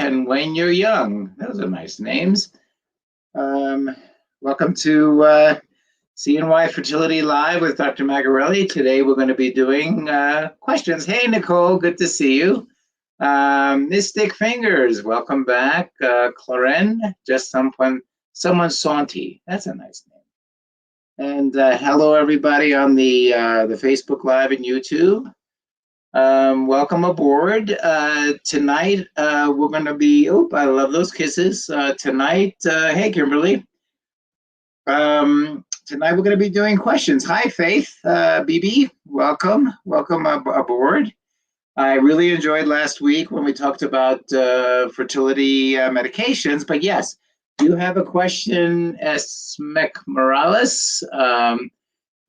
and When You're Young. Those are nice names. Welcome to CNY Fertility Live with Dr. Magarelli. Today we're going to be doing questions. Hey, Nicole, good to see you. Mystic Fingers, welcome back. Claren, just someone Santi. That's a nice name. And hello, everybody on the Facebook Live and YouTube. Welcome aboard. Tonight, we're going to be, I love those kisses. Tonight, hey, Kimberly. Tonight, we're going to be doing questions. Hi, Faith, BB, welcome aboard. I really enjoyed last week when we talked about fertility medications, but yes, do you have a question, Esmek Morales?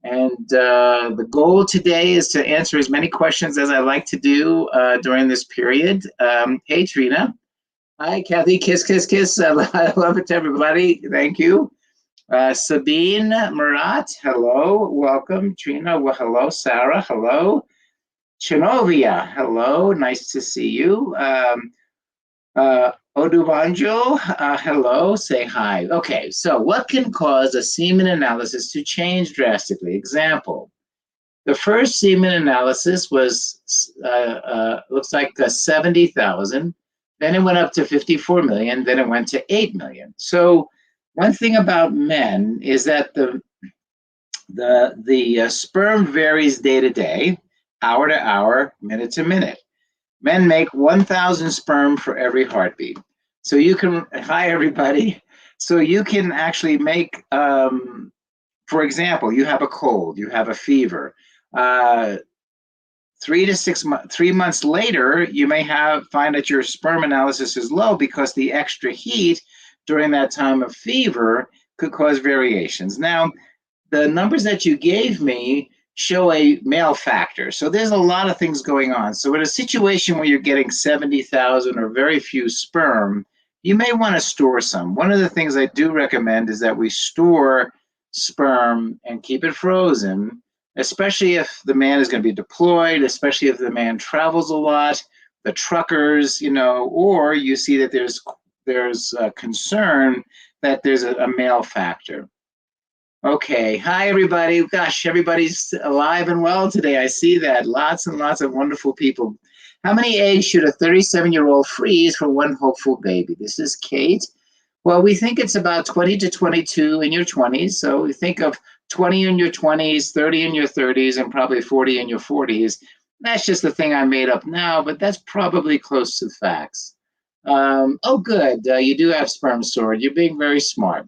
And the goal today is to answer as many questions as I like to do during this period. Hey, Trina. Hi, Kathy. Kiss, kiss, kiss. I love it to everybody. Thank you. Sabine Murat. Hello. Welcome. Trina. Well, hello. Sarah. Hello. Chinovia. Hello. Nice to see you. Odubanjo, hello, say hi. Okay, so what can cause a semen analysis to change drastically? Example, the first semen analysis was, looks like 70,000, then it went up to 54 million, then it went to 8 million. So one thing about men is that the sperm varies day to day, hour to hour, minute to minute. Men make 1,000 sperm for every heartbeat. So you can, hi everybody. So you can actually make, for example, you have a cold, you have a fever. 3 months later, you may find that your sperm analysis is low because the extra heat during that time of fever could cause variations. Now, the numbers that you gave me show a male factor. So there's a lot of things going on. So in a situation where you're getting 70,000 or very few sperm, you may want to store some. One of the things I do recommend is that we store sperm and keep it frozen, especially if the man is going to be deployed, especially if the man travels a lot, the truckers, or you see that there's a concern that there's a male factor. Okay, hi everybody. Gosh, everybody's alive and well today. I see that. Lots and lots of wonderful people. How many eggs should a 37-year-old freeze for one hopeful baby? This is Kate. Well, we think it's about 20 to 22 in your 20s. So we think of 20 in your 20s, 30 in your 30s, and probably 40 in your 40s. That's just the thing I made up now, but that's probably close to the facts. Oh, good. You do have sperm stored. You're being very smart.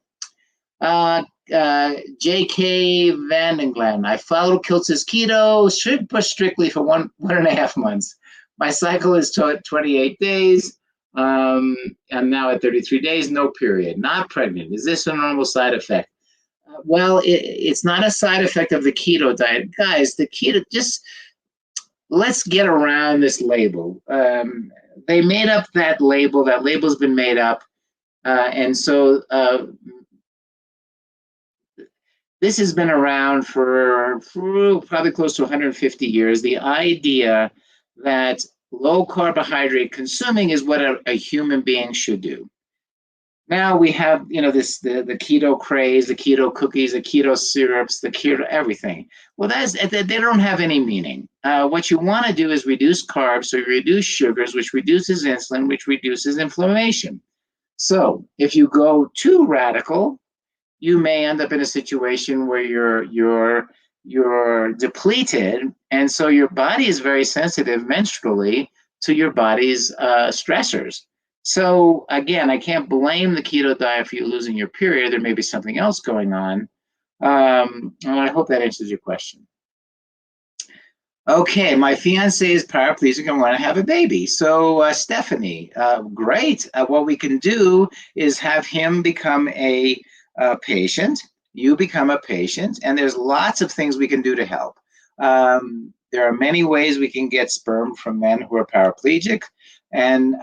J.K. Vandenglen, I followed Kiltz's keto, but strictly for 1.5 months. My cycle is 28 days. I'm now at 33 days, no period, not pregnant. Is this a normal side effect? Well, it's not a side effect of the keto diet. Guys, the keto, just let's get around this label. They made up that label. That label's been made up. And so this has been around for probably close to 150 years. The idea that low carbohydrate consuming is what a human being should do. Now we have, the keto craze, the keto cookies, the keto syrups, the keto everything. Well, they don't have any meaning. What you want to do is reduce carbs, so you reduce sugars, which reduces insulin, which reduces inflammation. So if you go too radical, you may end up in a situation where you're depleted, and so your body is very sensitive menstrually to your body's stressors. So again, I can't blame the keto diet for you losing your period. There may be something else going on. And I hope that answers your question. Okay, my fiance is paraplegic and want to have a baby. So Stephanie, great. What we can do is have him become a patient, you become a patient, and there's lots of things we can do to help. There are many ways we can get sperm from men who are paraplegic, and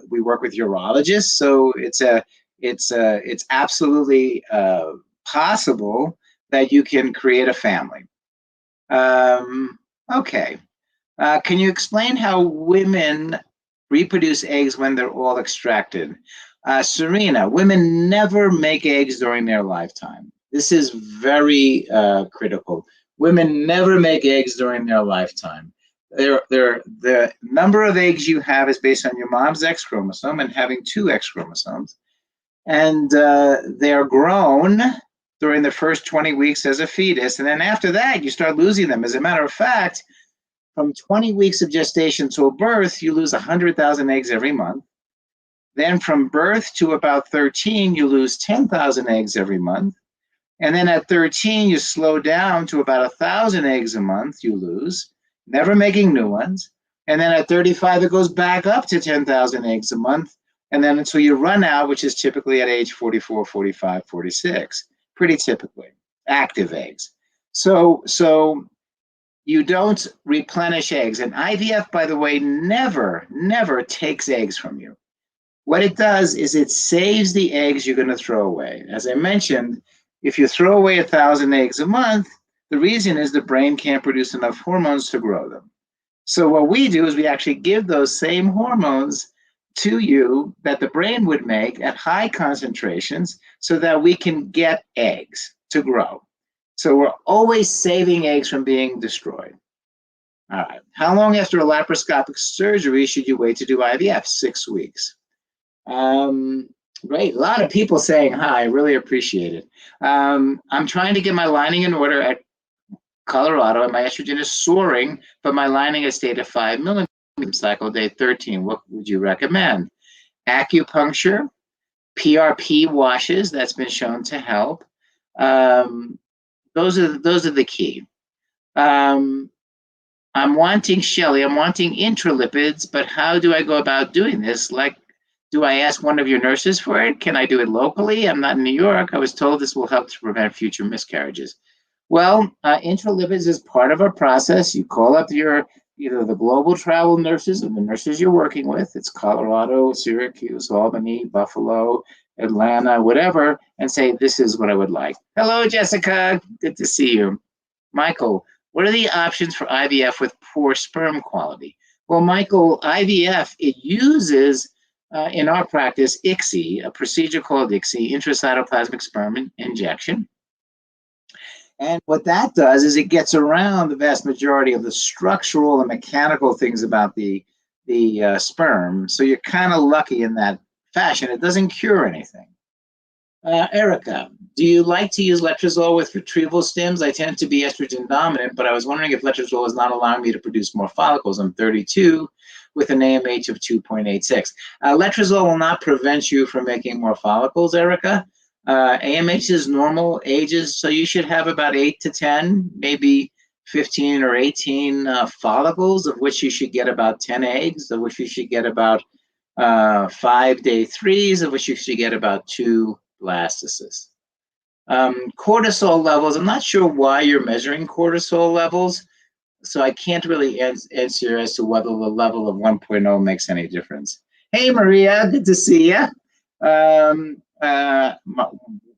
we work with urologists, so it's absolutely possible that you can create a family. Okay. Can you explain how women reproduce eggs when they're all extracted. Serena, women never make eggs during their lifetime. This is very critical. Women never make eggs during their lifetime. The number of eggs you have is based on your mom's X chromosome and having two X chromosomes. And they're grown during the first 20 weeks as a fetus. And then after that, you start losing them. As a matter of fact, from 20 weeks of gestation till birth, you lose 100,000 eggs every month. Then from birth to about 13, you lose 10,000 eggs every month. And then at 13, you slow down to about 1,000 eggs a month you lose, never making new ones. And then at 35, it goes back up to 10,000 eggs a month. And then until you run out, which is typically at age 44, 45, 46, pretty typically, active eggs. So you don't replenish eggs. And IVF, by the way, never takes eggs from you. What it does is it saves the eggs you're going to throw away. As I mentioned, if you throw away 1,000 eggs a month, the reason is the brain can't produce enough hormones to grow them. So what we do is we actually give those same hormones to you that the brain would make at high concentrations so that we can get eggs to grow. So we're always saving eggs from being destroyed. All right. How long after a laparoscopic surgery should you wait to do IVF? 6 weeks. Great. A lot of people saying hi. I really appreciate it. I'm trying to get my lining in order at Colorado, and my estrogen is soaring, but my lining has stayed at 5 millimeters cycle day 13. What would you recommend? Acupuncture, PRP washes, that's been shown to help. Those are the key. I'm wanting, Shelly, I'm wanting intralipids, but how do I go about doing this? Like, do I ask one of your nurses for it? Can I do it locally? I'm not in New York. I was told this will help to prevent future miscarriages. Well, intralipids is part of a process. You call up either the global travel nurses or the nurses you're working with. It's Colorado, Syracuse, Albany, Buffalo, Atlanta, whatever, and say, this is what I would like. Hello, Jessica. Good to see you. Michael, what are the options for IVF with poor sperm quality? Well, Michael, IVF, it uses, in our practice, ICSI, a procedure called ICSI, intracytoplasmic sperm injection. And what that does is it gets around the vast majority of the structural and mechanical things about the sperm. So you're kind of lucky in that fashion. It doesn't cure anything. Erica, do you like to use letrozole with retrieval stims? I tend to be estrogen dominant, but I was wondering if letrozole is not allowing me to produce more follicles. I'm 32 with an AMH of 2.86. Letrozole will not prevent you from making more follicles, Erica. AMH is normal ages, so you should have about 8 to 10, maybe 15 or 18 follicles, of which you should get about 10 eggs, of which you should get about 5 day 3s, of which you should get about 2 blastocysts. Cortisol levels, I'm not sure why you're measuring cortisol levels, so I can't really answer as to whether the level of 1.0 makes any difference. Hey, Maria, good to see you.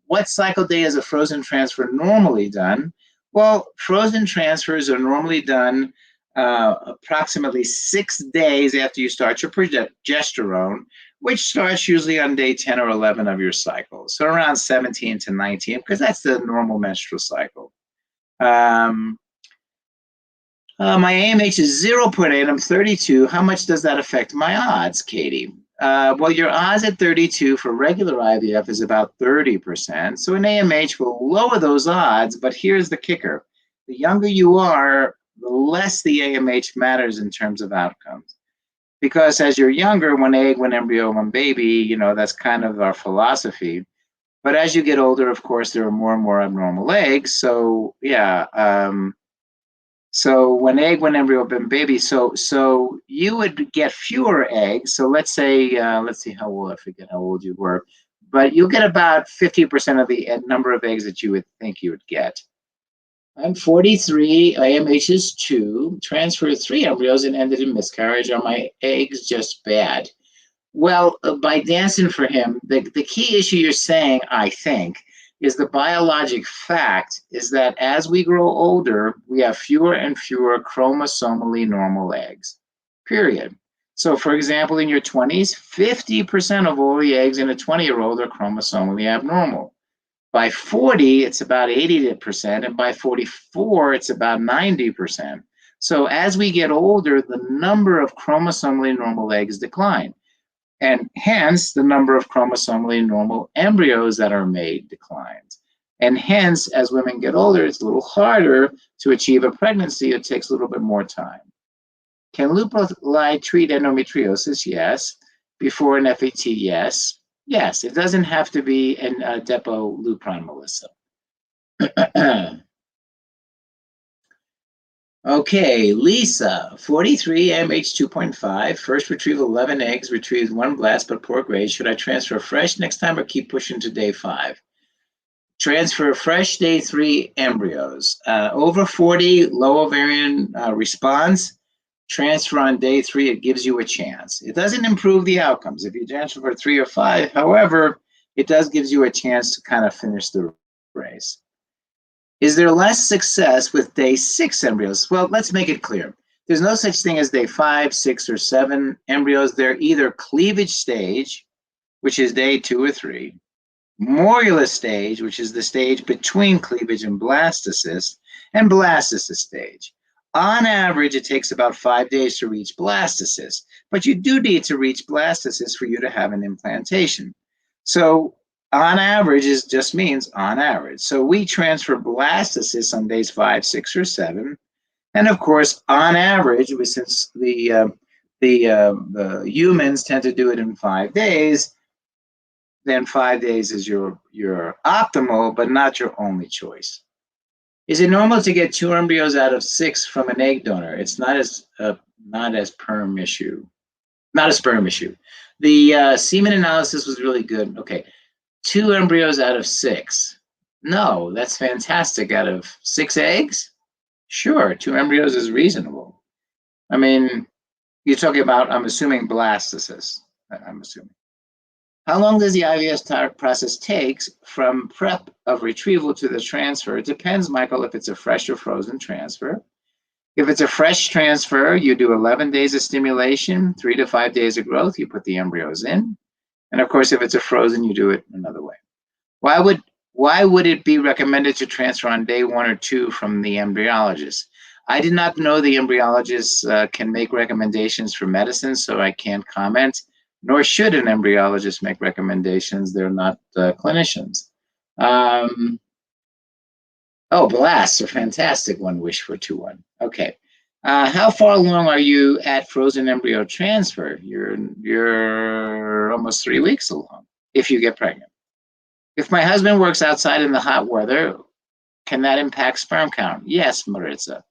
What cycle day is a frozen transfer normally done? Well, frozen transfers are normally done approximately 6 days after you start your progesterone, which starts usually on day 10 or 11 of your cycle. So around 17 to 19, because that's the normal menstrual cycle. My AMH is 0.8, I'm 32. How much does that affect my odds, Katie? Well, your odds at 32 for regular IVF is about 30%. So an AMH will lower those odds, but here's the kicker. The younger you are, the less the AMH matters in terms of outcomes. Because as you're younger, one egg, one embryo, one baby, that's kind of our philosophy. But as you get older, of course, there are more and more abnormal eggs. So yeah, so one egg, one embryo, one baby. So you would get fewer eggs. So let's say, let's see how old, I forget how old you were, but you'll get about 50% of the number of eggs that you would think you would get. I'm 43, AMH is 2, transferred 3 embryos and ended in miscarriage. Are my eggs just bad? Well, by dancing for him, the key issue you're saying, I think, is the biologic fact is that as we grow older, we have fewer and fewer chromosomally normal eggs, period. So for example, in your 20s, 50% of all the eggs in a 20-year-old are chromosomally abnormal. By 40, it's about 80%, and by 44, it's about 90%. So as we get older, the number of chromosomally normal eggs decline, and hence the number of chromosomally normal embryos that are made declines. And hence, as women get older, it's a little harder to achieve a pregnancy. It takes a little bit more time. Can Leuprolide treat endometriosis? Yes. Before an FET? Yes. Yes, it doesn't have to be a Depo-Lupron, Melissa. Okay, Lisa, 43, MH 2.5, first retrieval 11 eggs, retrieved 1 blast but poor grade. Should I transfer fresh next time or keep pushing to day 5? Transfer fresh day 3 embryos. Over 40, low ovarian response. Transfer on day 3, it gives you a chance. It doesn't improve the outcomes. If you transfer for 3 or 5, however, it does gives you a chance to kind of finish the race. Is there less success with day 6 embryos? Well, let's make it clear. There's no such thing as day 5, 6, or 7 embryos. They're either cleavage stage, which is day 2 or 3, morula stage, which is the stage between cleavage and blastocyst, and blastocyst stage. On average, it takes about 5 days to reach blastocyst, but you do need to reach blastocyst for you to have an implantation. So on average just means on average. So we transfer blastocysts on days 5, 6, or 7. And of course, on average, since the humans tend to do it in 5 days, then 5 days is your optimal, but not your only choice. Is it normal to get 2 embryos out of 6 from an egg donor? It's not as sperm issue. Not a sperm issue. The semen analysis was really good. Okay. 2 embryos out of 6. No, that's fantastic. Out of 6 eggs? Sure, 2 embryos is reasonable. I mean, you're talking about, I'm assuming, blastocysts. I'm assuming. How long does the IVF process take from prep of retrieval to the transfer? It depends, Michael, if it's a fresh or frozen transfer. If it's a fresh transfer, you do 11 days of stimulation, 3 to 5 days of growth, you put the embryos in. And of course, if it's a frozen, you do it another way. Why would it be recommended to transfer on day 1 or 2 from the embryologist? I did not know the embryologists can make recommendations for medicine, so I can't comment, nor should an embryologist make recommendations. They're not clinicians. Oh, blasts are fantastic. 1 wish for 2-1. Okay. How far along are you at frozen embryo transfer? You're almost 3 weeks along if you get pregnant. If my husband works outside in the hot weather, can that impact sperm count? Yes, Maritza.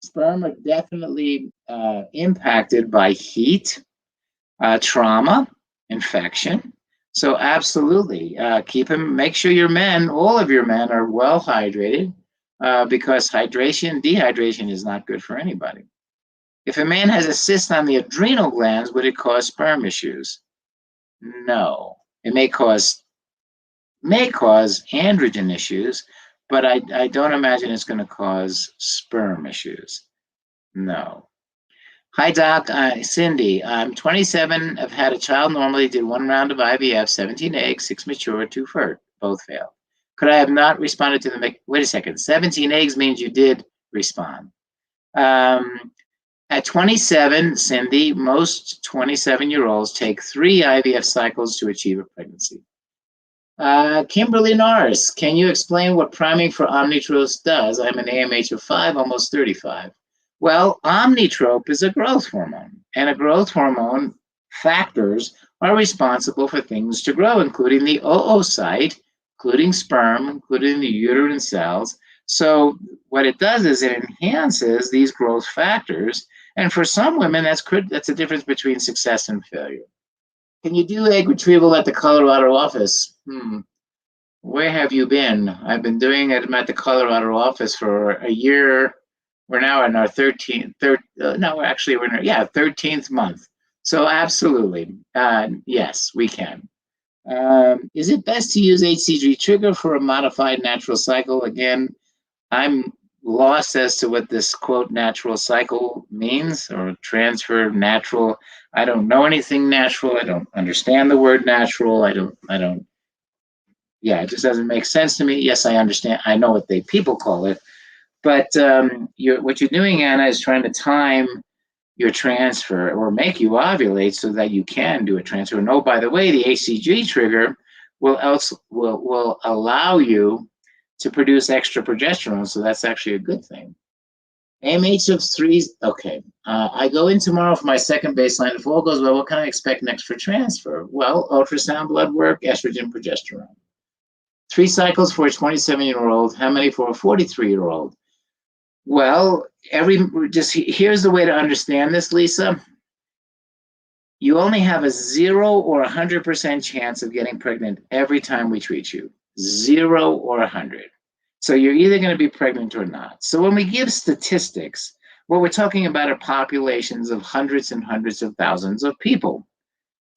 Sperm are definitely impacted by heat, trauma, infection. So absolutely, make sure your men, all of your men, are well hydrated. Because dehydration is not good for anybody. If a man has a cyst on the adrenal glands, would it cause sperm issues? No. It may cause androgen issues, but I don't imagine it's going to cause sperm issues. No. Hi, Doc. Cindy. I'm 27. I've had a child normally, did 1 round of IVF, 17 eggs, 6 mature, 2 fertile. Both failed. Could I have not responded to the, wait a second, 17 eggs means you did respond. At 27, Cindy, most 27-year-olds take 3 IVF cycles to achieve a pregnancy. Kimberly Norris, can you explain what priming for Omnitrope does? I'm an AMH of 5, almost 35. Well, Omnitrope is a growth hormone, and a growth hormone factors are responsible for things to grow, including the oocyte, including sperm, including the uterine cells. So what it does is it enhances these growth factors. And for some women, that's a difference between success and failure. Can you do egg retrieval at the Colorado office? Where have you been? I've been doing it at the Colorado office for a year. We're now in our 13th month. So absolutely, yes, we can. Is it best to use HCG trigger for a modified natural cycle? Again, I'm lost as to what this quote natural cycle means, or transfer natural. I don't know anything natural. I don't understand the word natural. I don't, yeah, it just doesn't make sense to me. Yes, I understand. I know what people call it, but what you're doing, Anna, is trying to time your transfer or make you ovulate so that you can do a transfer. And oh, by the way, the HCG trigger will allow you to produce extra progesterone, so that's actually a good thing. AMH of 3, okay. I go in tomorrow for my second baseline. If all goes well, what can I expect next for transfer? Well, ultrasound, blood work, estrogen, progesterone. 3 cycles for a 27-year-old. How many for a 43-year-old? Well, here's the way to understand this, Lisa. You only have a 0 or 100% chance of getting pregnant every time we treat you. 0 or 100. So you're either going to be pregnant or not. So when we give statistics, what we're talking about are populations of hundreds and hundreds of thousands of people.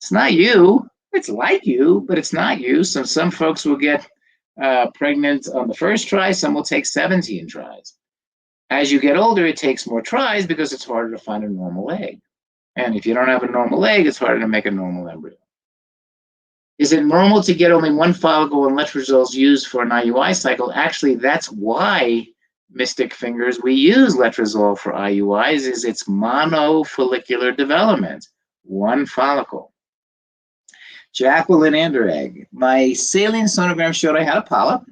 It's not you. It's like you, but it's not you. So some folks will get pregnant on the first try. Some will take 17 tries. As you get older, it takes more tries because it's harder to find a normal egg. And if you don't have a normal egg, it's harder to make a normal embryo. Is it normal to get only one follicle when letrozole is used for an IUI cycle? Actually, that's why, Mystic Fingers, we use letrozole for IUIs, is its monofollicular development, one follicle. Jacqueline Anderegg, my saline sonogram showed I had a polyp.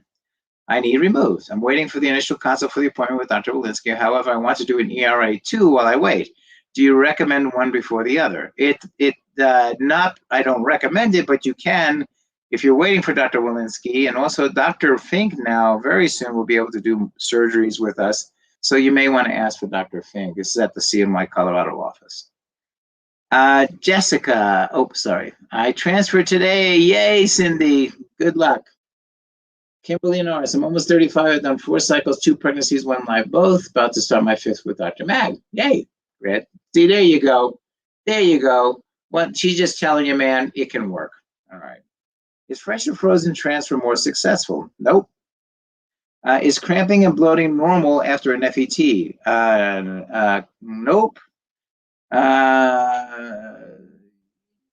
I need removed. I'm waiting for the initial consult for the appointment with Dr. Walensky. However, I want to do an ERA2 while I wait. Do you recommend one before the other? I don't recommend it, but you can if you're waiting for Dr. Walensky. And also Dr. Fink now very soon will be able to do surgeries with us. So you may want to ask for Dr. Fink. This is at the CNY Colorado office. Jessica, I transferred today. Yay, Cindy. Good luck. Kimberly Norris, I'm almost 35. I've done 4 cycles, 2 pregnancies, 1 live, both. About to start my 5th with Dr. Mag. Yay. Great. See, there you go. There you go. She's just telling you, man, it can work. All right. Is fresh or frozen transfer more successful? Nope. Is cramping and bloating normal after an FET? Nope.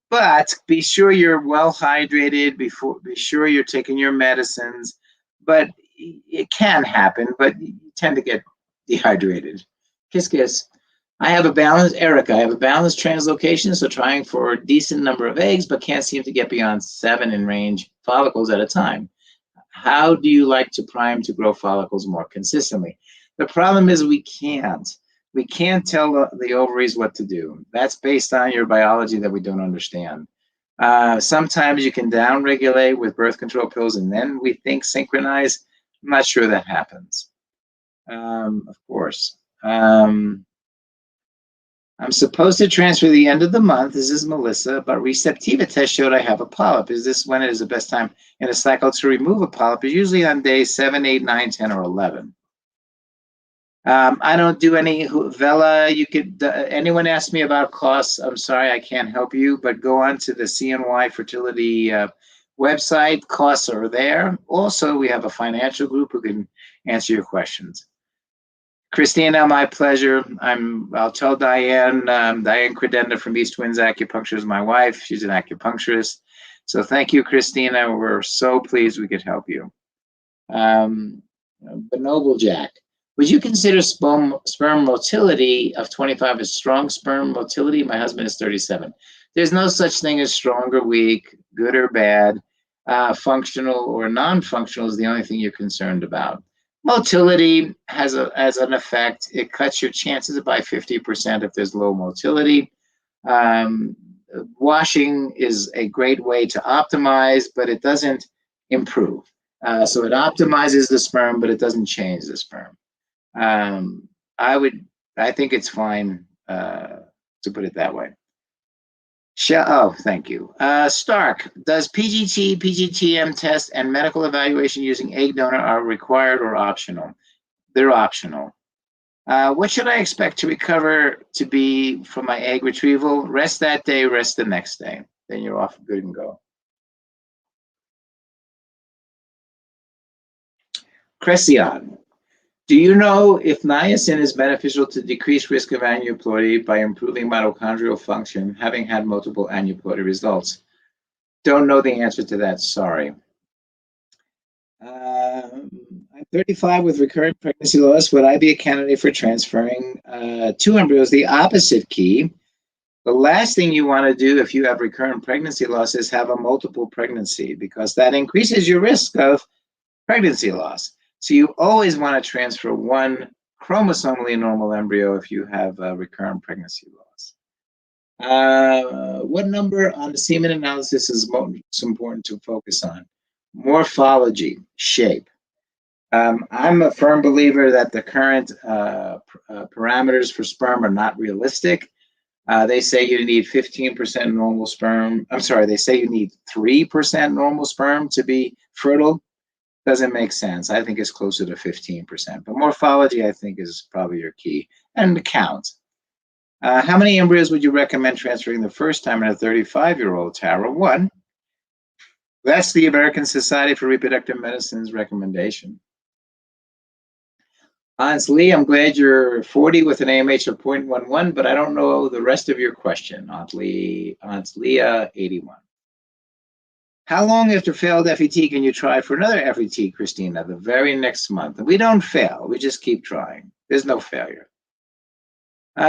But be sure you're well hydrated. Be sure you're taking your medicines. But it can happen, but you tend to get dehydrated. Kiss, kiss. I have a balanced translocation, so trying for a decent number of eggs, but can't seem to get beyond 7 in range follicles at a time. How do you like to prime to grow follicles more consistently? The problem is we can't. We can't tell the ovaries what to do. That's based on your biology that we don't understand. Sometimes you can downregulate with birth control pills and then we think synchronize. I'm not sure that happens. Of course. I'm supposed to transfer the end of the month. This is Melissa, but Receptiva test showed I have a polyp. Is this when it is the best time in a cycle to remove a polyp? It's usually on days 7, 8, 9, 10, or 11. I don't do any, Vela, you could, anyone ask me about costs, I'm sorry, I can't help you, but go on to the CNY Fertility website. Costs are there. Also, we have a financial group who can answer your questions. Christina, my pleasure. I'll tell Diane. Diane Credenda from East Winds Acupuncture is my wife. She's an acupuncturist. So thank you, Christina. We're so pleased we could help you. Bonoble Jack, would you consider sperm motility of 25 as strong sperm motility? My husband is 37. There's no such thing as strong or weak, good or bad. Functional or non-functional is the only thing you're concerned about. Motility has an effect. It cuts your chances by 50% if there's low motility. Washing is a great way to optimize, but it doesn't improve. So it optimizes the sperm, but it doesn't change the sperm. I think it's fine to put it that way. Oh, thank you. Stark, does PGT, PGTM test and medical evaluation using egg donor are required or optional? They're optional. What should I expect to recover to be from my egg retrieval? Rest that day, rest the next day. Then you're off good and go. Crescion, Do you know if niacin is beneficial to decrease risk of aneuploidy by improving mitochondrial function, having had multiple aneuploidy results? Don't know the answer to that, sorry. I'm 35 with recurrent pregnancy loss. Would I be a candidate for transferring two embryos? The opposite key. The last thing you want to do if you have recurrent pregnancy loss is have a multiple pregnancy, because that increases your risk of pregnancy loss. So you always want to transfer one chromosomally normal embryo if you have recurrent pregnancy loss. What number on the semen analysis is most important to focus on? Morphology, shape. I'm a firm believer that the current parameters for sperm are not realistic. They say you need 15% normal sperm. I'm sorry, they say you need 3% normal sperm to be fertile. Doesn't make sense. I think it's closer to 15%. But morphology, I think, is probably your key. And the count. How many embryos would you recommend transferring the first time in a 35-year-old, Tara? One. That's the American Society for Reproductive Medicine's recommendation. Hans Lee, I'm glad you're 40 with an AMH of 0.11, but I don't know the rest of your question, Aunt Leah, 81. How long after failed FET can you try for another FET, Christina? The very next month. We don't fail. We just keep trying. There's no failure.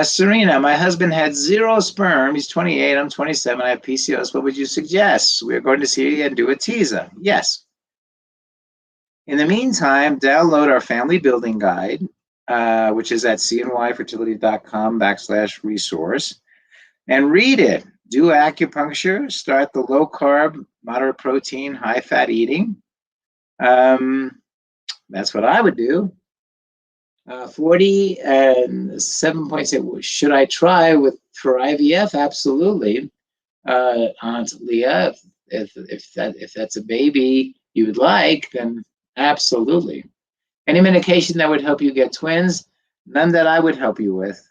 Serena, my husband had 0 sperm. He's 28. I'm 27. I have PCOS. What would you suggest? We're going to see and do a teaser. Yes. In the meantime, download our family building guide, which is at cnyfertility.com/resource, and read it. Do acupuncture. Start the low carb, moderate protein, high fat eating. That's what I would do. 40 and 7.6. Should I try for IVF? Absolutely, Aunt Leah. If that's a baby you would like, then absolutely. Any medication that would help you get twins? None that I would help you with.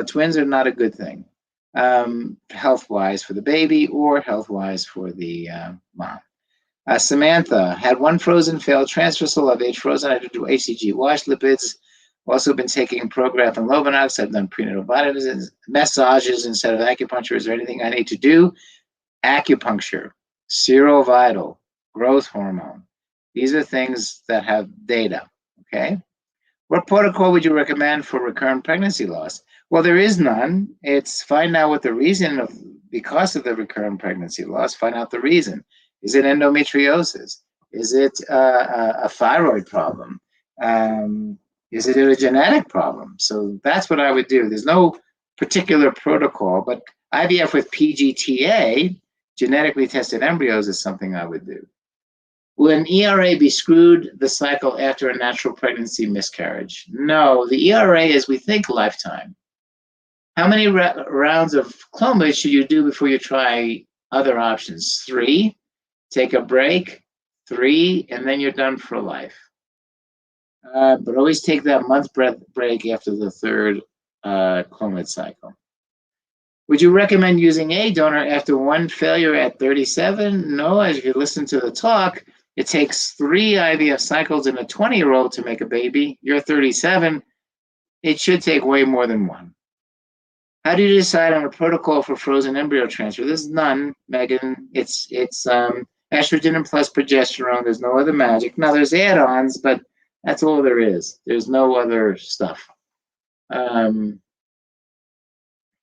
Twins are not a good thing, health-wise for the baby or health-wise for the mom. Samantha had 1 frozen failed transfer, still have H frozen. I do HCG wash lipids. Also been taking Prograf and Lovenox. I've done prenatal vitamins, massages instead of acupuncture. Is there anything I need to do? Acupuncture, Serovital, growth hormone. These are things that have data, okay? What protocol would you recommend for recurrent pregnancy loss? Well, there is none. It's find out what the reason because of the recurrent pregnancy loss, find out the reason. Is it endometriosis? Is it a thyroid problem? Is it a genetic problem? So that's what I would do. There's no particular protocol, but IVF with PGTA, genetically tested embryos, is something I would do. Will an ERA be screwed the cycle after a natural pregnancy miscarriage? No, the ERA is, we think, lifetime. How many rounds of Clomid should you do before you try other options? 3. Take a break, 3, and then you're done for life. But always take that month break after the 3rd Clomid cycle. Would you recommend using a donor after 1 failure at 37? No, as you listen to the talk, it takes 3 IVF cycles in a 20-year-old to make a baby. You're 37. It should take way more than 1. How do you decide on a protocol for frozen embryo transfer? There's none, Megan. It's estrogen and plus progesterone. There's no other magic. Now, there's add-ons, but that's all there is. There's no other stuff. Yeah,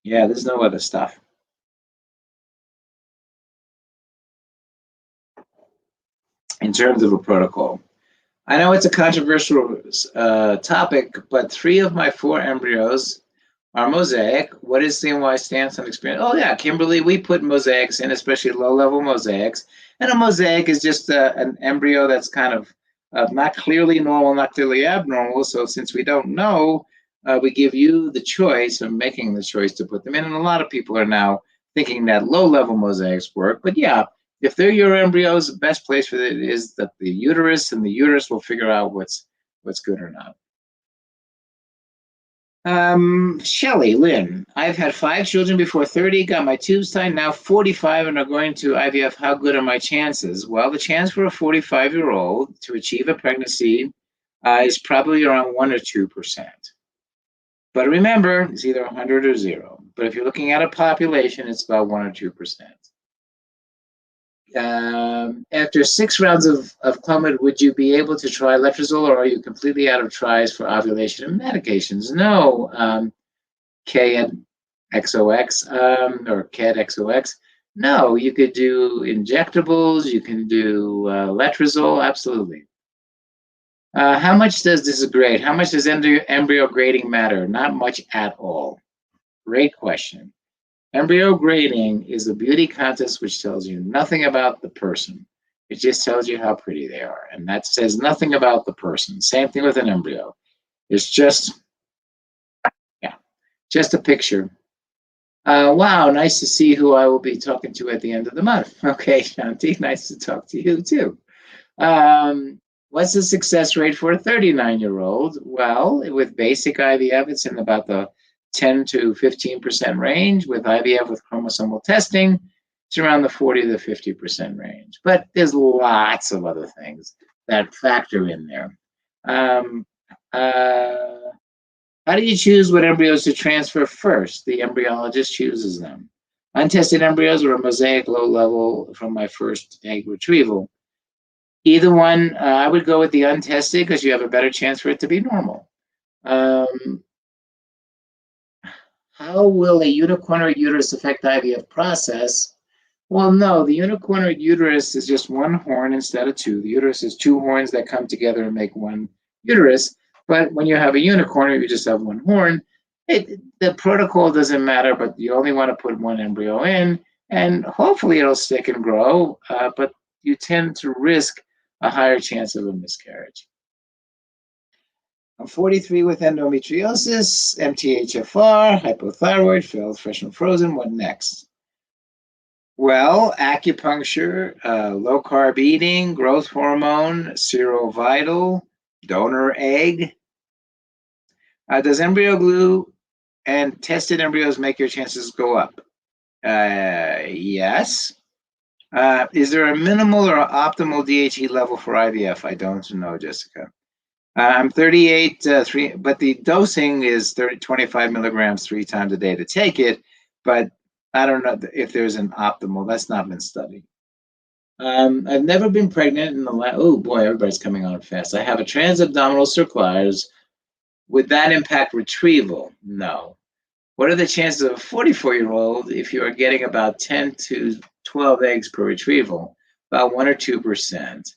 there's no other stuff. In terms of a protocol. I know it's a controversial topic, but 3 of my 4 embryos are mosaic. What is CNY stance on experience? Oh yeah, Kimberly, we put mosaics in, especially low-level mosaics. And a mosaic is just an embryo that's kind of not clearly normal, not clearly abnormal. So since we don't know, we give you the choice of making the choice to put them in. And a lot of people are now thinking that low-level mosaics work. But yeah, if they're your embryos, the best place for it is that the uterus, and the uterus will figure out what's good or not. Shelley Lynn, I've had 5 children before 30, got my tubes tied, now 45 and are going to IVF. How good are my chances? Well, the chance for a 45-year-old to achieve a pregnancy is probably around 1 or 2%. But remember, it's either 100 or 0. But if you're looking at a population, it's about 1 or 2%. After 6 rounds of Clomid, would you be able to try letrozole, or are you completely out of tries for ovulation and medications? No, KXOX or KED-XOX. No, you could do injectables, you can do letrozole, absolutely. How much does this is great? How much does embryo grading matter? Not much at all. Great question. Embryo grading is a beauty contest which tells you nothing about the person. It just tells you how pretty they are. And that says nothing about the person. Same thing with an embryo. It's just, yeah, just a picture. Wow, nice to see who I will be talking to at the end of the month. Okay, Shanti, nice to talk to you too. What's the success rate for a 39-year-old? Well, with basic IVF, it's in about the 10 to 15% range. With IVF with chromosomal testing, it's around the 40 to 50% range. But there's lots of other things that factor in there. How do you choose what embryos to transfer first? The embryologist chooses them. Untested embryos or a mosaic low level from my first egg retrieval. Either one, I would go with the untested because you have a better chance for it to be normal. How will a unicornuate uterus affect the IVF process? Well, no, the unicornuate uterus is just one horn instead of two. The uterus is two horns that come together and make one uterus. But when you have a unicornuate, you just have one horn. The protocol doesn't matter, but you only want to put one embryo in, and hopefully it'll stick and grow, but you tend to risk a higher chance of a miscarriage. I'm 43 with endometriosis, MTHFR, hypothyroid, failed fresh and frozen. What next? Well, acupuncture, low carb eating, growth hormone, Serovital, donor egg. Does embryo glue and tested embryos make your chances go up? Yes. Is there a minimal or optimal DHE level for IVF? I don't know, Jessica. I'm 38, but the dosing is 25 milligrams 3 times a day to take it, but I don't know if there's an optimal. That's not been studied. I've never been pregnant in the last, oh boy, everybody's coming on fast. I have a transabdominal circularis. Would that impact retrieval? No. What are the chances of a 44-year-old if you are getting about 10 to 12 eggs per retrieval? About 1 or 2%.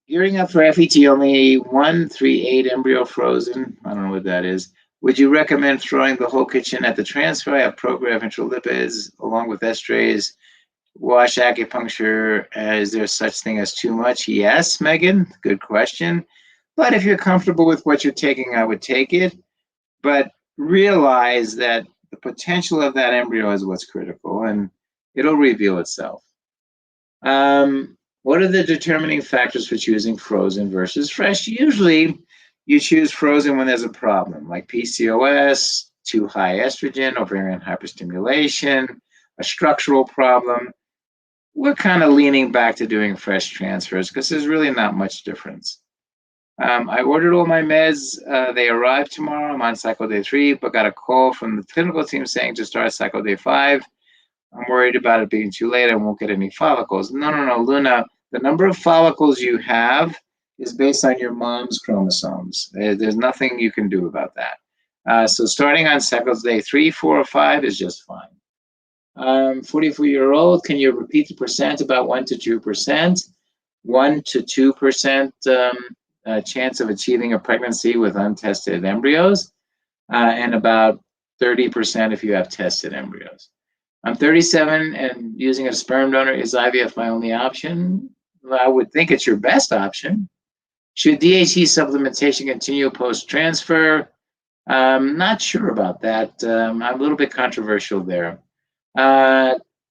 Gearing up for FET, only 138 embryo frozen. I don't know what that is. Would you recommend throwing the whole kitchen at the transfer? I have Prograf intralipids along with estrays, wash acupuncture. Is there such thing as too much? Yes, Megan, good question. But if you're comfortable with what you're taking, I would take it. But realize that the potential of that embryo is what's critical, and it'll reveal itself. What are the determining factors for choosing frozen versus fresh? Usually, you choose frozen when there's a problem, like PCOS, too high estrogen, ovarian hyperstimulation, a structural problem. We're kind of leaning back to doing fresh transfers because there's really not much difference. I ordered all my meds. They arrived tomorrow. I'm on cycle day 3, but got a call from the clinical team saying to start cycle day 5. I'm worried about it being too late. I won't get any follicles. No, Luna. The number of follicles you have is based on your mom's chromosomes. There's nothing you can do about that. So starting on cycles day 3, 4, or 5 is just fine. 44-year-old, can you repeat the percent? About 1 to 2%. 1 to 2% chance of achieving a pregnancy with untested embryos, and about 30% if you have tested embryos. I'm 37 and using a sperm donor. Is IVF my only option? I would think it's your best option. Should DHE supplementation continue post-transfer? Not sure about that. I'm a little bit controversial there. Koamo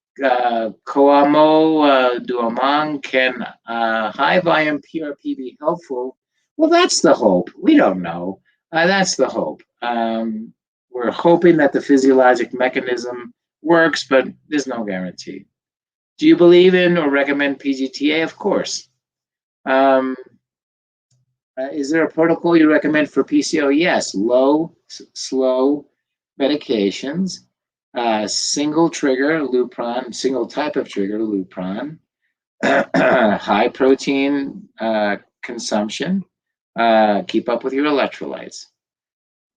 Duamang, can high volume PRP be helpful? Well, that's the hope. We don't know. That's the hope. We're hoping that the physiologic mechanism works, but there's no guarantee. Do you believe in or recommend PGTA? Of course. Is there a protocol you recommend for PCO? Yes, low, slow medications, single trigger, Lupron, single type of trigger, Lupron, high protein consumption, keep up with your electrolytes.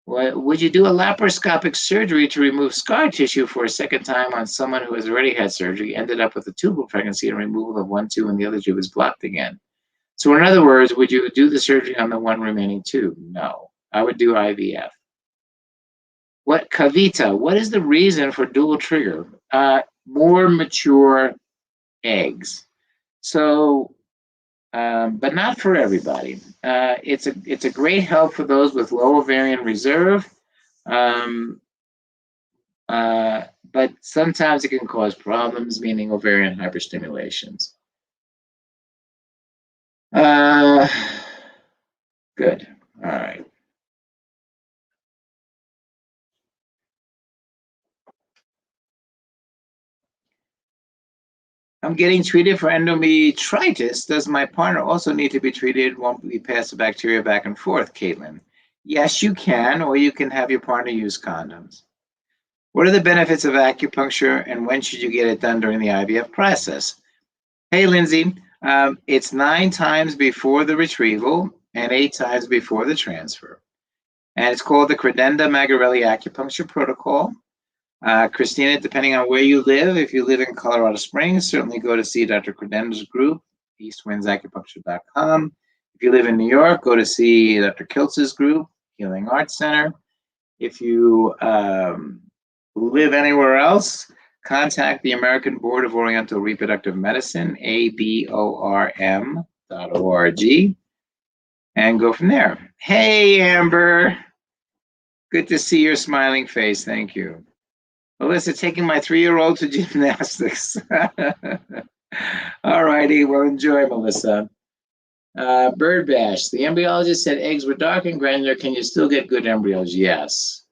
Would you do a laparoscopic surgery to remove scar tissue for a second time on someone who has already had surgery, ended up with a tubal pregnancy and removal of one tube and the other tube is blocked again? So in other words, would you do the surgery on the one remaining tube? No, I would do IVF. What Kavita? What is the reason for dual trigger? More mature eggs. So, but not for everybody. It's a great help for those with low ovarian reserve. Um, but sometimes it can cause problems, meaning ovarian hyperstimulations. Good. All right. I'm getting treated for endometritis. Does my partner also need to be treated? Won't we pass the bacteria back and forth, Caitlin? Yes, you can, or you can have your partner use condoms. What are the benefits of acupuncture and when should you get it done during the IVF process? Hey, Lindsay, it's 9 times before the retrieval and 8 times before the transfer. And it's called the Credenda Magarelli Acupuncture Protocol. Christina, depending on where you live, if you live in Colorado Springs, certainly go to see Dr. Credenda's group, eastwindsacupuncture.com. If you live in New York, go to see Dr. Kiltz's group, Healing Arts Center. If you live anywhere else, contact the American Board of Oriental Reproductive Medicine, ABORM.org, and go from there. Hey, Amber. Good to see your smiling face. Thank you. Melissa, taking my 3-year-old to gymnastics. All righty. Well, enjoy, Melissa. Bird Bash. The embryologist said eggs were dark and granular. Can you still get good embryos? Yes.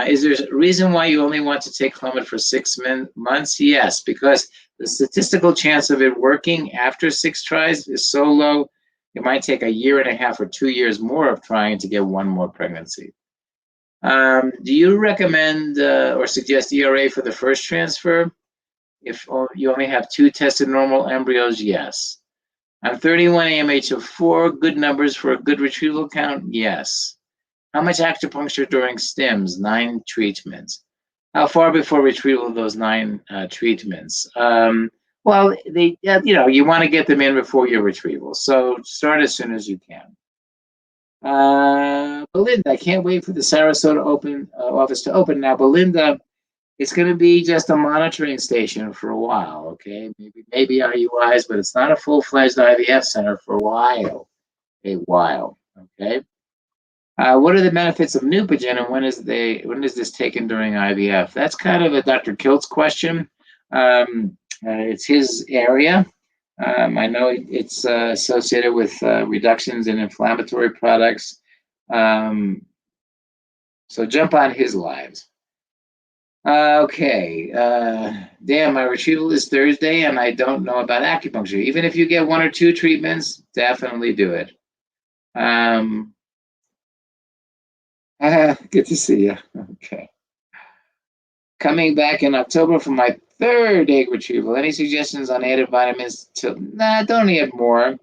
Is there a reason why you only want to take Clomid for 6 months? Yes, because the statistical chance of it working after 6 tries is so low, it might take a year and a half or 2 years more of trying to get one more pregnancy. Do you recommend or suggest ERA for the first transfer? If you only have 2 tested normal embryos, yes. I'm 31 AMH04, good numbers for a good retrieval count, yes. How much acupuncture during stims? 9 treatments. How far before retrieval of those 9 treatments? Well, you want to get them in before your retrieval, so start as soon as you can. Belinda, I can't wait for the Sarasota office to open. Now, Belinda, it's going to be just a monitoring station for a while, okay? Maybe IUIs, but it's not a full-fledged IVF center for a while, okay? What are the benefits of Neupogen, and when is this taken during IVF? That's kind of a Dr. Kiltz question. It's his area. I know it's associated with reductions in inflammatory products. So jump on his lives. Okay. Damn, my retrieval is Thursday and I don't know about acupuncture. Even if you get 1 or 2 treatments, definitely do it. Good to see you. Okay. Coming back in October for my 3rd egg retrieval. Any suggestions on added vitamins? Nah, don't need more.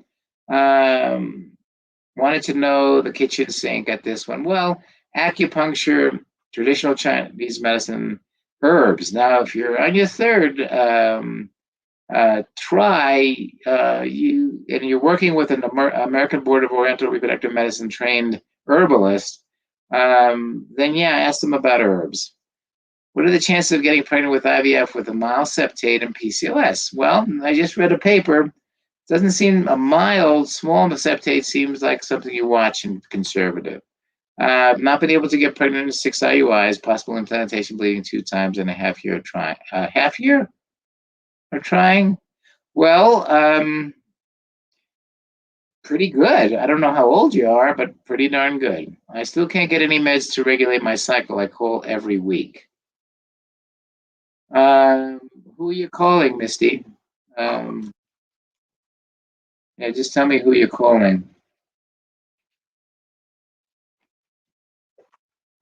Wanted to know the kitchen sink at this one. Well, acupuncture, traditional Chinese medicine, herbs. Now, if you're on your 3rd, try and you're working with an American Board of Oriental Reproductive Medicine trained herbalist, then yeah, ask them about herbs. What are the chances of getting pregnant with IVF with a mild septate and PCOS? Well, I just read a paper. Doesn't seem a mild, small septate seems like something you watch and conservative. Not been able to get pregnant in 6 IUIs, possible implantation bleeding 2 times in a half year trying. Half year? Or trying? Well, pretty good. I don't know how old you are, but pretty darn good. I still can't get any meds to regulate my cycle. I call every week. Who are you calling, Misty? Yeah, just tell me who you're calling.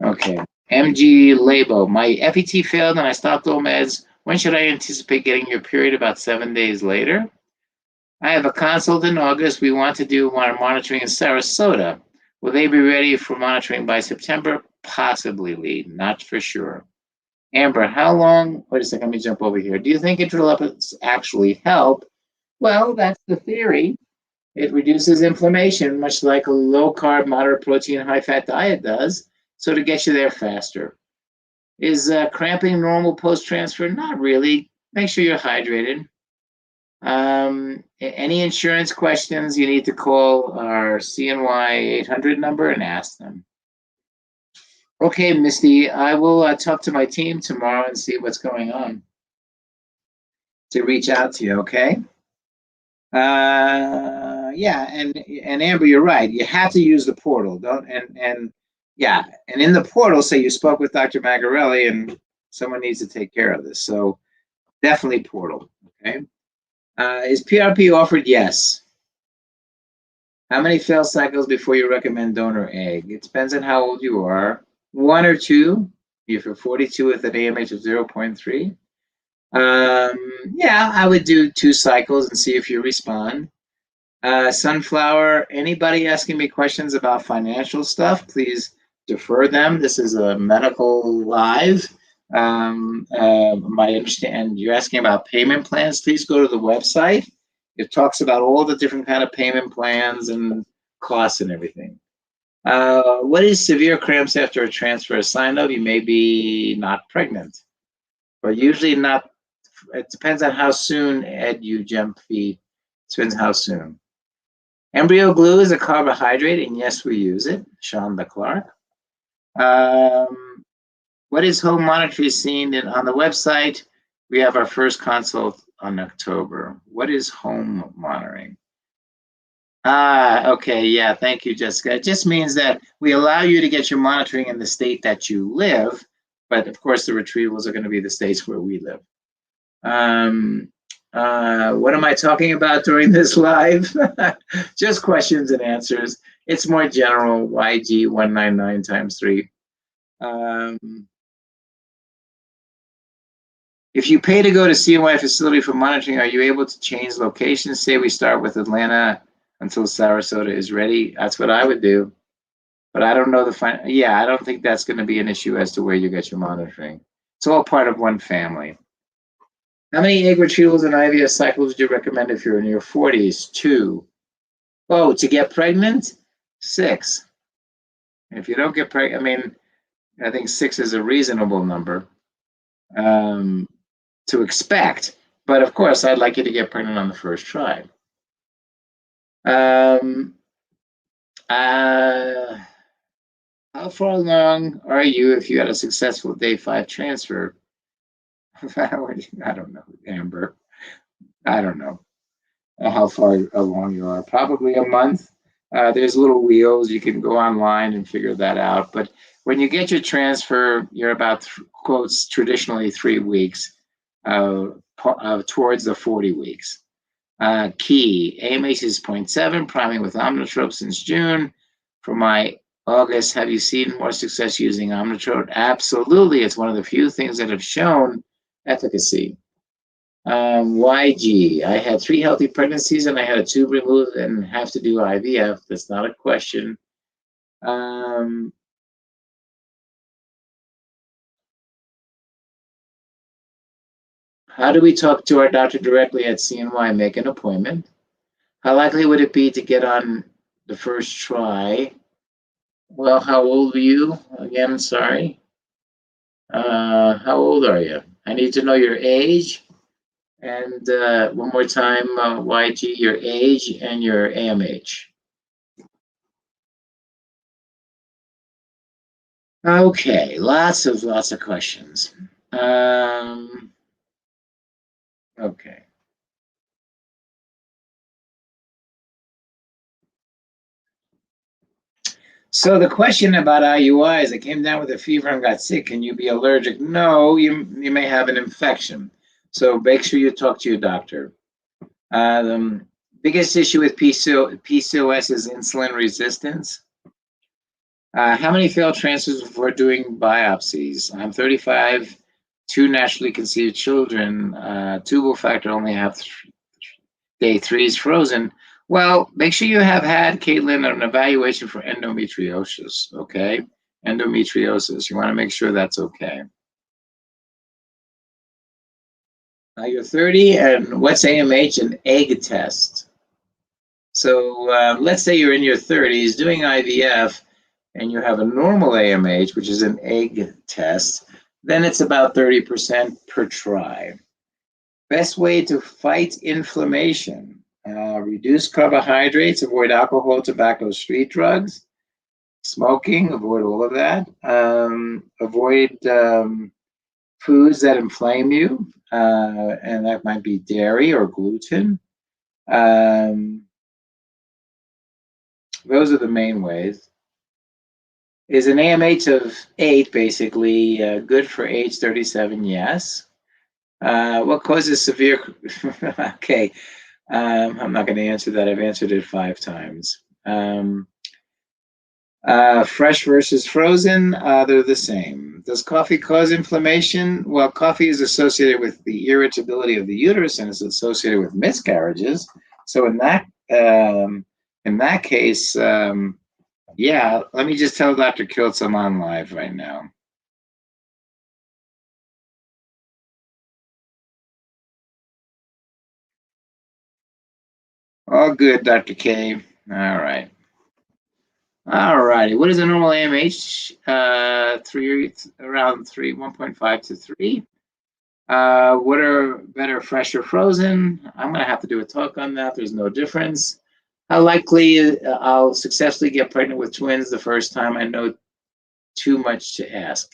Okay. MG Labo. My FET failed and I stopped all meds. When should I anticipate getting your period? About 7 days later. I have a consult in August. We want to do monitoring in Sarasota. Will they be ready for monitoring by September? Possibly, Lee. Not for sure. Amber, how long? Wait a second, let me jump over here. Do you think intralipids actually help? Well, that's the theory. It reduces inflammation, much like a low carb, moderate protein, high fat diet does, so to get you there faster. Is cramping normal post transfer? Not really. Make sure you're hydrated. Any insurance questions, you need to call our CNY 800 number and ask them. Okay, Misty, I will talk to my team tomorrow and see what's going on to reach out to you, okay? Yeah, and Amber, you're right. You have to use the portal, don't and yeah, and in the portal, say you spoke with Dr. Magarelli and someone needs to take care of this. So definitely portal, okay? Is PRP offered? Yes. How many fail cycles before you recommend donor egg? It depends on how old you are. 1 or 2. If you're 42 with an AMH of 0.3. Yeah, I would do 2 cycles and see if you respond. Sunflower, anybody asking me questions about financial stuff, please defer them. This is a medical live. My understand you're asking about payment plans. Please go to the website. It talks about all the different kind of payment plans and costs and everything. What is severe cramps after a transfer? A sign of you may be not pregnant, but usually not. It depends on how soon, Ed, you jump feed. Depends how soon. Embryo glue is a carbohydrate, and yes, we use it. Shonda Clark. What is home monitoring seen on the website? We have our first consult on October. What is home monitoring? Okay, yeah, thank you, Jessica. It just means that we allow you to get your monitoring in the state that you live, but of course the retrievals are going to be the states where we live. What am I talking about during this live? Just questions and answers. It's more general, YG 199 times 3. If you pay to go to CNY facility for monitoring, are you able to change locations? Say we start with Atlanta until Sarasota is ready. That's what I would do. But I don't know I don't think that's going to be an issue as to where you get your monitoring. It's all part of one family. How many egg retrievals and IVF cycles do you recommend if you're in your 40s? 2. Oh, to get pregnant? 6. If you don't get pregnant, I mean, I think 6 is a reasonable number to expect. But of course, I'd like you to get pregnant on the first try. How far along are you if you had a successful day 5 transfer? I don't know, Amber. I don't know how far along you are. Probably a month. There's little wheels. You can go online and figure that out. But when you get your transfer, you're about, quotes, traditionally 3 weeks towards the 40 weeks. Key, AMH is 0.7, priming with Omnitrope since June. For my August, have you seen more success using Omnitrope? Absolutely. It's one of the few things that have shown efficacy. YG, I had 3 healthy pregnancies and I had a tube removed and have to do IVF. That's not a question. How do we talk to our doctor directly at CNY and make an appointment? How likely would it be to get on the first try? Well, how old are you? Again, sorry. How old are you? I need to know your age. And one more time, YG, your age and your AMH. Okay, lots of questions. Okay. So the question about IUIs, I came down with a fever and got sick. Can you be allergic? No, you may have an infection. So make sure you talk to your doctor. The biggest issue with PCOS is insulin resistance. How many failed transfers before doing biopsies? I'm 35, two naturally conceived children. Tubal factor only have day 3 is frozen. Well, make sure you have had, Caitlin, an evaluation for endometriosis, okay? Endometriosis. You want to make sure that's okay. You're 30, and what's AMH? An egg test. So let's say you're in your 30s doing IVF and you have a normal AMH, which is an egg test, then it's about 30% per try. Best way to fight inflammation: reduce carbohydrates, avoid alcohol, tobacco, street drugs, smoking, avoid all of that. Avoid foods that inflame you, and that might be dairy or gluten. Those are the main ways. Is an AMH of 8 basically good for age 37? Yes. What causes severe? Okay, I'm not going to answer that. I've answered it 5 times. Fresh versus frozen, they're the same. Does coffee cause inflammation? Well, coffee is associated with the irritability of the uterus and is associated with miscarriages. So in that case, yeah, let me just tell Dr. Kiltz I'm on live right now. All good, Dr. K. All right. All righty. What is a normal AMH? Around 1.5 to 3. What are better, fresh or frozen? I'm going to have to do a talk on that. There's no difference. How likely I'll successfully get pregnant with twins the first time? I know too much to ask.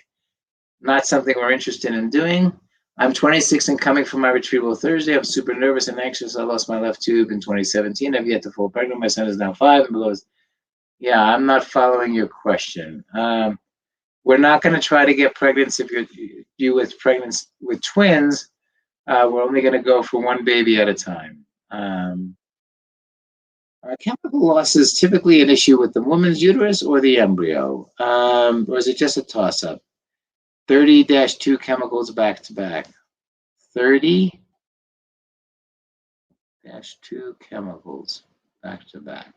Not something we're interested in doing. I'm 26 and coming from my retrieval Thursday. I'm super nervous and anxious. I lost my left tube in 2017. I've yet to fall pregnant. My son is now 5 and below. Yeah, I'm not following your question. We're not going to try to get pregnant if you with pregnant with twins. We're only going to go for one baby at a time. Chemical loss is typically an issue with the woman's uterus or the embryo, or is it just a toss-up? 30-2 chemicals back to back. 30-2 chemicals back to back.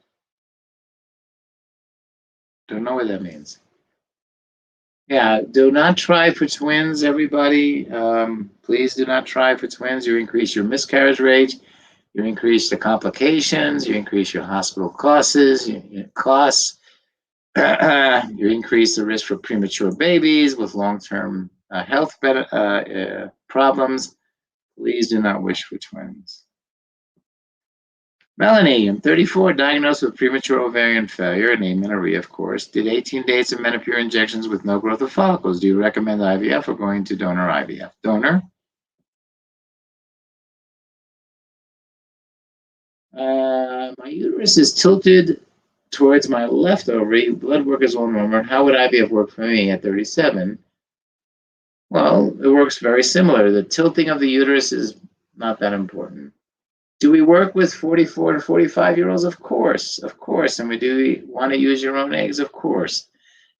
Don't know what that means. Yeah, do not try for twins, everybody. Please do not try for twins. You increase your miscarriage rate, you increase the complications, you increase your hospital costs, you increase the risk for premature babies with long-term health problems. Please do not wish for twins. Melanie, I'm 34, diagnosed with premature ovarian failure and amenorrhea, of course. Did 18 days of Menopur injections with no growth of follicles. Do you recommend IVF or going to donor IVF? Donor. My uterus is tilted towards my left ovary. Blood work is all normal. How would IVF work for me at 37? Well, it works very similar. The tilting of the uterus is not that important. Do we work with 44 to 45-year-olds? Of course. And we do want to use your own eggs? Of course.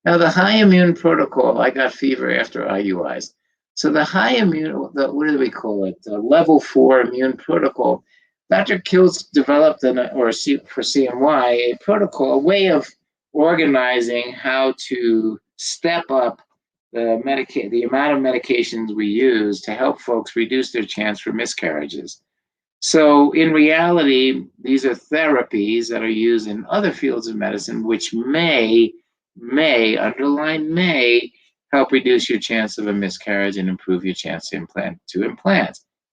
Now, the high immune protocol, I got fever after IUIs. So the high immune, what do we call it? The level 4 immune protocol. Dr. Kiltz developed, for CMY, a protocol, a way of organizing how to step up the amount of medications we use to help folks reduce their chance for miscarriages. So in reality, these are therapies that are used in other fields of medicine, which may, underline may, help reduce your chance of a miscarriage and improve your chance to implant.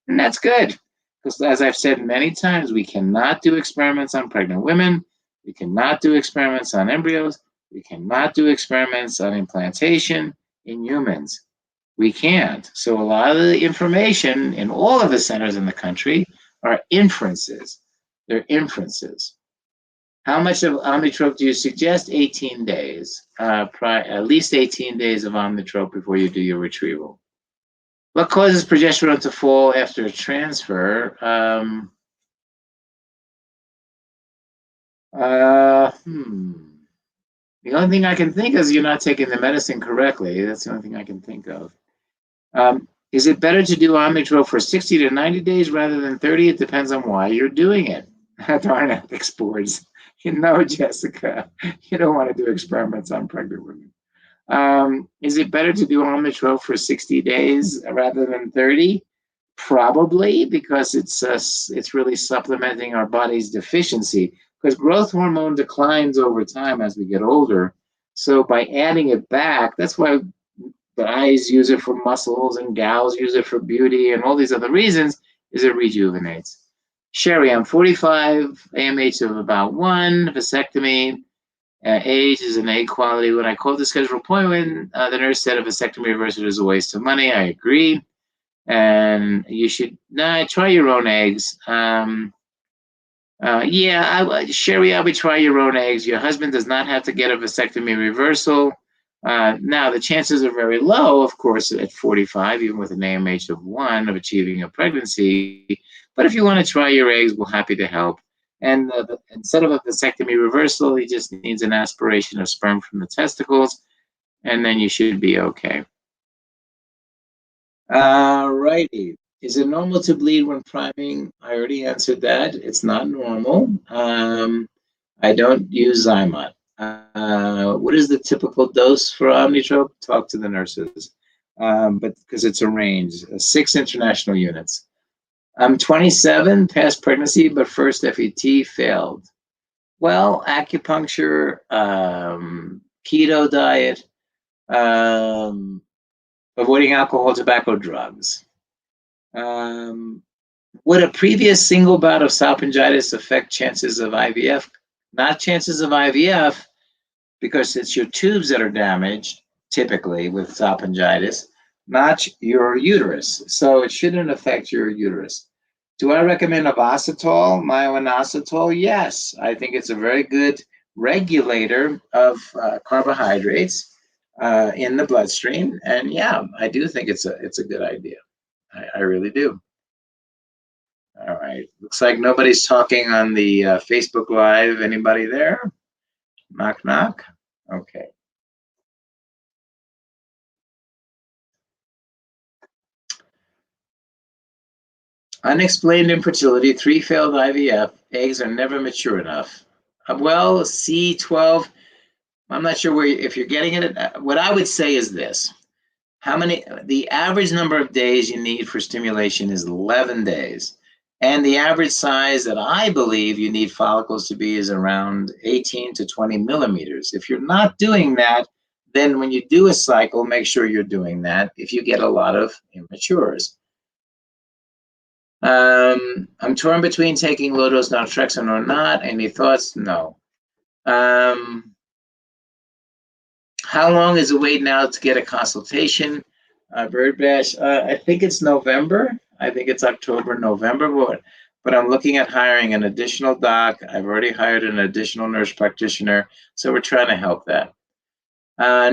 And that's good, because as I've said many times, we cannot do experiments on pregnant women. We cannot do experiments on embryos. We cannot do experiments on implantation in humans. We can't. So a lot of the information in all of the centers in the country are inferences. They're inferences. How much of Omnitrope do you suggest? 18 days. At least 18 days of Omnitrope before you do your retrieval. What causes progesterone to fall after a transfer? The only thing I can think is you're not taking the medicine correctly. That's the only thing I can think of. Is it better to do Omnitrope for 60 to 90 days rather than 30? It depends on why you're doing it. Darn ethics boards. You know, Jessica, you don't want to do experiments on pregnant women. Is it better to do Omnitrope for 60 days rather than 30? Probably, because it's really supplementing our body's deficiency. Because growth hormone declines over time as we get older. So by adding it back, that's why guys use it for muscles and gals use it for beauty and all these other reasons, is it rejuvenates. Sherry, I'm 45, AMH of about 1, vasectomy. Age is an A quality. When I called to schedule an appointment, the nurse said a vasectomy reversal is a waste of money. I agree. And you should try your own eggs. Sherry, I would try your own eggs. Your husband does not have to get a vasectomy reversal. Now, the chances are very low, of course, at 45, even with an AMH of 1, of achieving a pregnancy. But if you want to try your eggs, we're happy to help. And instead of a vasectomy reversal, he just needs an aspiration of sperm from the testicles, and then you should be okay. Righty. Is it normal to bleed when priming? I already answered that. It's not normal. I don't use Zymot. What is the typical dose for Omnitrope? Talk to the nurses. But because it's a range, 6 international units. I'm 27, past pregnancy, but first FET failed. Well, acupuncture, keto diet, avoiding alcohol, tobacco, drugs. Would a previous single bout of salpingitis affect chances of IVF? Not chances of IVF, because it's your tubes that are damaged, typically with salpingitis, not your uterus. So it shouldn't affect your uterus. Do I recommend Ovasitol, myo-inositol? Yes, I think it's a very good regulator of carbohydrates in the bloodstream. And yeah, I do think it's a good idea. I really do. All right. Looks like nobody's talking on the Facebook Live. Anybody there? Knock, knock. Okay. Unexplained infertility, 3 failed IVF, eggs are never mature enough. Well, C12, I'm not sure if you're getting it. What I would say is this. The average number of days you need for stimulation is 11 days. And the average size that I believe you need follicles to be is around 18 to 20 millimeters. If you're not doing that, then when you do a cycle, make sure you're doing that if you get a lot of immatures. I'm torn between taking low-dose naltrexone or not. Any thoughts? No. How long is the wait now to get a consultation? Bird Bash, I think it's November. I think it's October, November, but I'm looking at hiring an additional doc. I've already hired an additional nurse practitioner, so we're trying to help that.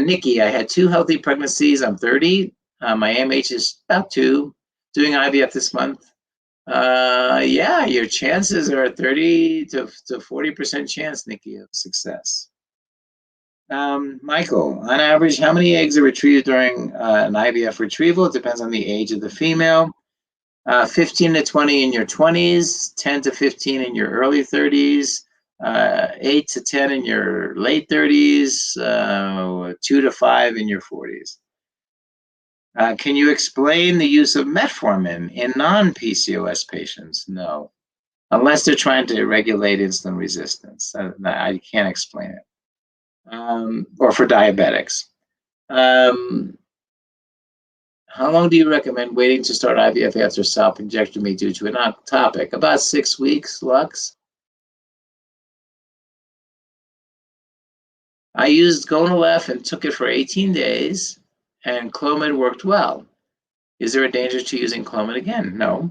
Nikki, I had 2 healthy pregnancies. I'm 30. My AMH is about 2. Doing IVF this month. Yeah, your chances are 30 to 40% chance, Nikki, of success. Michael, on average, how many eggs are retrieved during an IVF retrieval? It depends on the age of the female. 15 to 20 in your 20s, 10 to 15 in your early 30s, 8 to 10 in your late 30s, 2 to 5 in your 40s. Can you explain the use of metformin in non-PCOS patients? No, unless they're trying to regulate insulin resistance. I can't explain it. Or for diabetics. How long do you recommend waiting to start IVF after salpingectomy due to an ectopic? About 6 weeks, Lux. I used Gonal-f and took it for 18 days, and Clomid worked well. Is there a danger to using Clomid again? No.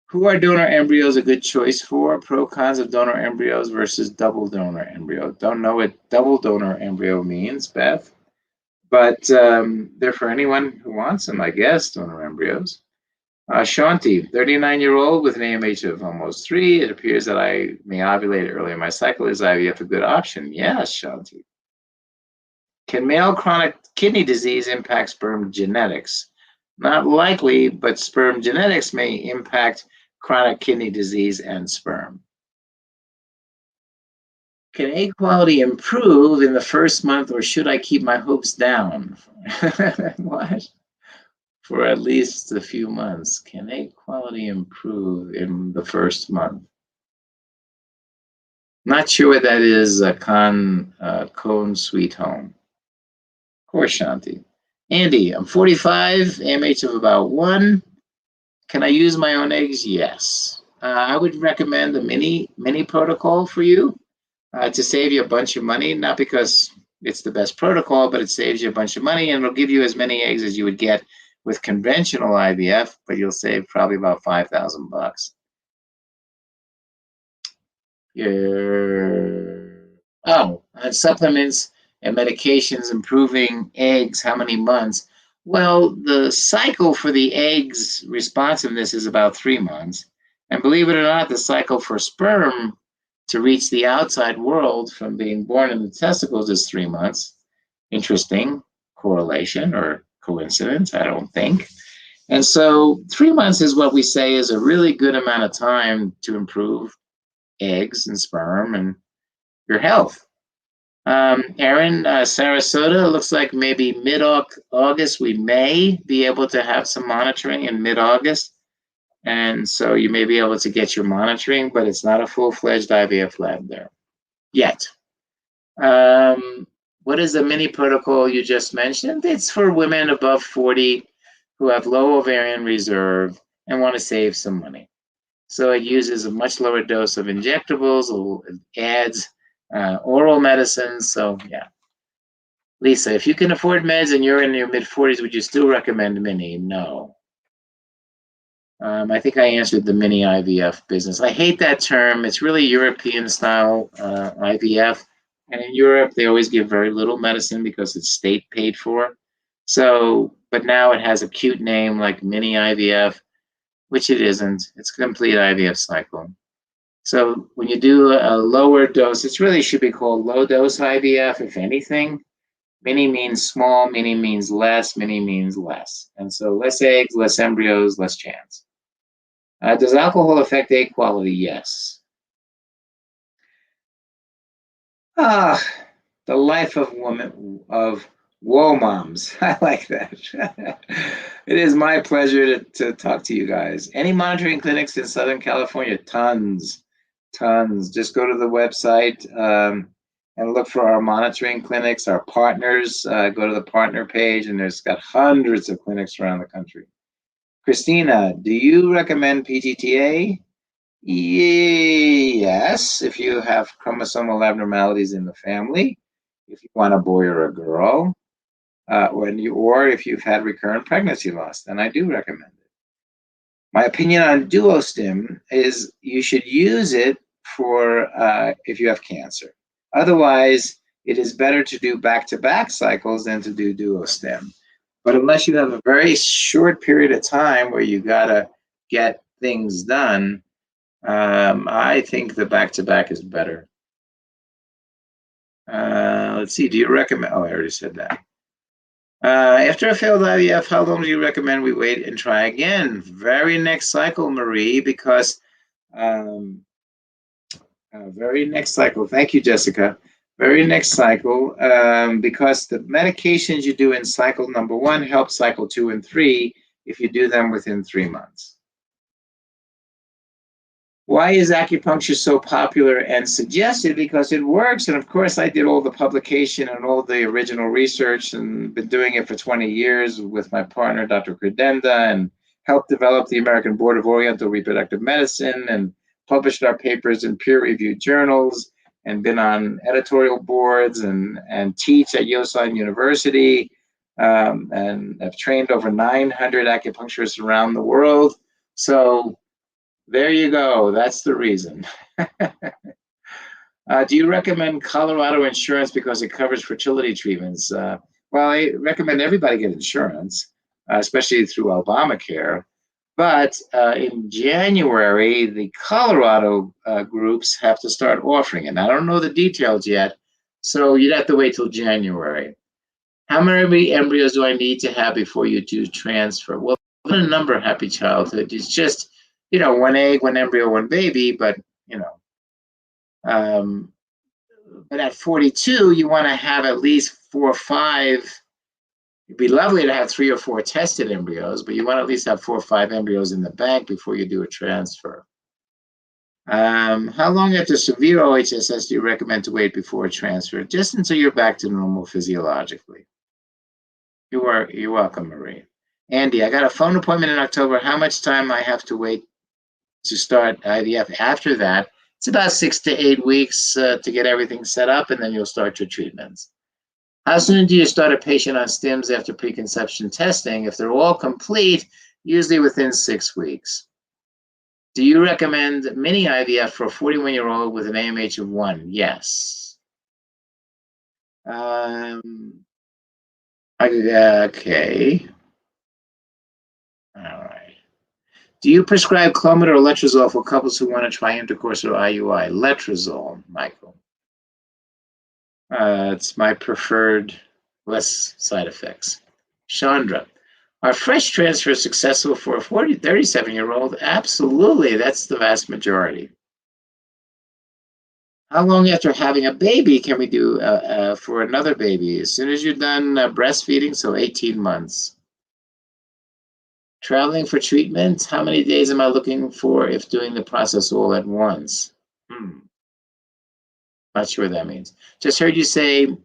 Who are donor embryos a good choice for? Pro cons of donor embryos versus double donor embryo. Don't know what double donor embryo means, Beth, but they're for anyone who wants them, I guess, donor embryos. Shanti, 39-year-old with an AMH of almost 3. It appears that I may ovulate early in my cycle. Is IVF a good option? Yes, Shanti. Can male chronic kidney disease impact sperm genetics? Not likely, but sperm genetics may impact chronic kidney disease and sperm. Can egg quality improve in the first month, or should I keep my hopes down? What? For at least a few months. Can egg quality improve in the first month? Not sure what that is, Cone Sweet Home. Of course, Shanti. Andy, I'm 45, AMH of about 1. Can I use my own eggs? Yes. I would recommend the mini protocol for you to save you a bunch of money, not because it's the best protocol, but it saves you a bunch of money and it'll give you as many eggs as you would get with conventional IVF, but you'll save probably about $5,000. And supplements and medications improving eggs, how many months? Well, the cycle for the eggs responsiveness is about 3 months. And believe it or not, the cycle for sperm to reach the outside world from being born in the testicles is 3 months. Interesting correlation or coincidence, I don't think. And so 3 months is what we say is a really good amount of time to improve eggs and sperm and your health. Aaron, Sarasota, looks like maybe mid-August, we may be able to have some monitoring in mid-August. And so you may be able to get your monitoring, but it's not a full-fledged IVF lab there yet. What is the mini protocol you just mentioned? It's for women above 40 who have low ovarian reserve and want to save some money. So it uses a much lower dose of injectables, it adds oral medicines. So yeah. Lisa, if you can afford meds and you're in your mid-40s, would you still recommend mini? No. I think I answered the mini IVF business. I hate that term. It's really European style IVF. And in Europe, they always give very little medicine because it's state paid for. So, but now it has a cute name like mini IVF, which it isn't. It's a complete IVF cycle. So when you do a lower dose, it really should be called low dose IVF, if anything. Mini means small, mini means less, mini means less. And so less eggs, less embryos, less chance. Does alcohol affect egg quality? Yes. The life of woe moms. I like that. It is my pleasure to talk to you guys. Any monitoring clinics in Southern California? Tons. Just go to the website and look for our monitoring clinics, our partners. Go to the partner page, and there's got hundreds of clinics around the country. Christina, do you recommend PGTA? Yes, if you have chromosomal abnormalities in the family, if you want a boy or a girl, or if you've had recurrent pregnancy loss, then I do recommend it. My opinion on Duostim is you should use it for if you have cancer. Otherwise, it is better to do back-to-back cycles than to do Duostim. But unless you have a very short period of time where you gotta get things done, I think the back-to-back is better. Let's see, do you recommend, oh, I already said that. After a failed IVF, how long do you recommend we wait and try again? Very next cycle, Marie, because very next cycle. Thank you, Jessica. Very next cycle, because the medications you do in cycle number 1 help cycle 2 and 3 if you do them within 3 months. Why is acupuncture so popular and suggested? Because it works. And of course, I did all the publication and all the original research and been doing it for 20 years with my partner, Dr. Credenda, and helped develop the American Board of Oriental Reproductive Medicine and published our papers in peer-reviewed journals and been on editorial boards and teach at Yosan University and have trained over 900 acupuncturists around the world. So there you go. That's the reason. Do you recommend Colorado insurance because it covers fertility treatments? Well, I recommend everybody get insurance, especially through Obamacare. But in January, the Colorado groups have to start offering it. I don't know the details yet, so you'd have to wait till January. How many embryos do I need to have before you do transfer? Well, a number, Happy Childhood. It's just, one egg, one embryo, one baby, but, um, but at 42, you want to have at least 4 or 5. It'd be lovely to have 3 or 4 tested embryos, but you want to at least have 4 or 5 embryos in the bank before you do a transfer. How long after severe OHSS do you recommend to wait before a transfer? Just until you're back to normal physiologically. You're welcome, Marie. Andy, I got a phone appointment in October. How much time I have to wait to start IVF? After that, it's about 6 to 8 weeks to get everything set up, and then you'll start your treatments. How soon do you start a patient on stims after preconception testing? If they're all complete, usually within 6 weeks. Do you recommend mini IVF for a 41-year-old with an AMH of 1? Yes. Okay. All right. Do you prescribe Clomid or letrozole for couples who want to try intercourse or IUI? Letrozole, Michael. It's my preferred, less side effects. Chandra, are fresh transfers successful for a 37-year-old? Absolutely, that's the vast majority. How long after having a baby can we do for another baby? As soon as you're done breastfeeding, so 18 months. Traveling for treatment, how many days am I looking for if doing the process all at once? Not sure what that means. Just heard you say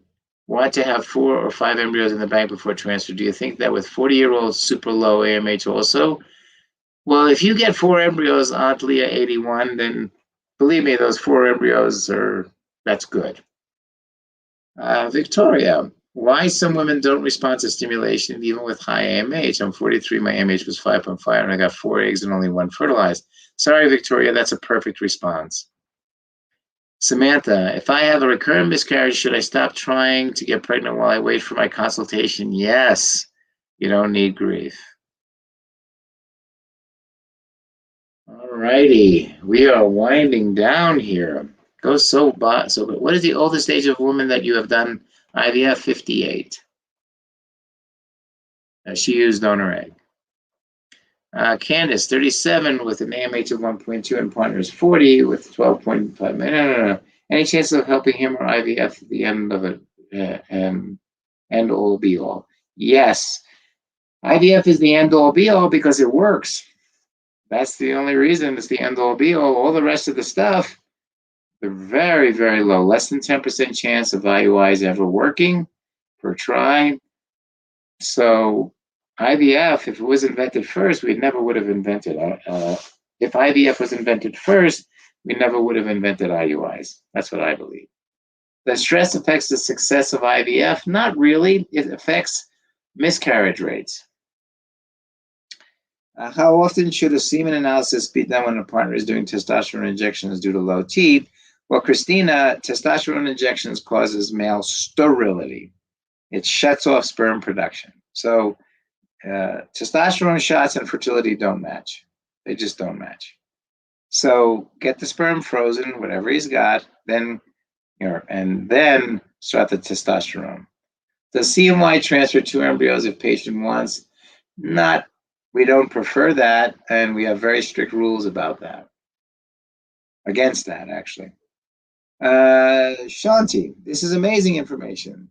want to have 4 or 5 embryos in the bank before transfer. Do you think that with 40-year-olds super low AMH also? Well, if you get 4 embryos, Aunt Leah 81, then believe me, those 4 embryos that's good. Victoria, why some women don't respond to stimulation even with high AMH? I'm 43, my AMH was 5.5, and I got 4 eggs and only 1 fertilized. Sorry, Victoria, that's a perfect response. Samantha, if I have a recurrent miscarriage, should I stop trying to get pregnant while I wait for my consultation? Yes, you don't need grief. All righty, we are winding down here. Goes so good. What is the oldest age of woman that you have done IVF? 58. She used donor egg. Candace, 37 with an AMH of 1.2 and partners 40 with 12.5. No. Any chance of helping him or IVF at the end of it? End all be all. Yes. IVF is the end all be all because it works. That's the only reason it's the end all be all. All the rest of the stuff, they're very, very low. Less than 10% chance of IUIs ever working per try. So IVF, if it was invented first, we never would have invented. If IVF was invented first, we never would have invented IUIs. That's what I believe. The stress affects the success of IVF? Not really. It affects miscarriage rates. How often should a semen analysis be done when a partner is doing testosterone injections due to low T? Well, Christina, testosterone injections causes male sterility. It shuts off sperm production. So testosterone shots and fertility don't match. They just don't match. So get the sperm frozen, whatever he's got, then and then start the testosterone. Does CMY transfer 2 embryos if patient wants? Not. We don't prefer that, and we have very strict rules about that. Against that, actually. Shanti, this is amazing information.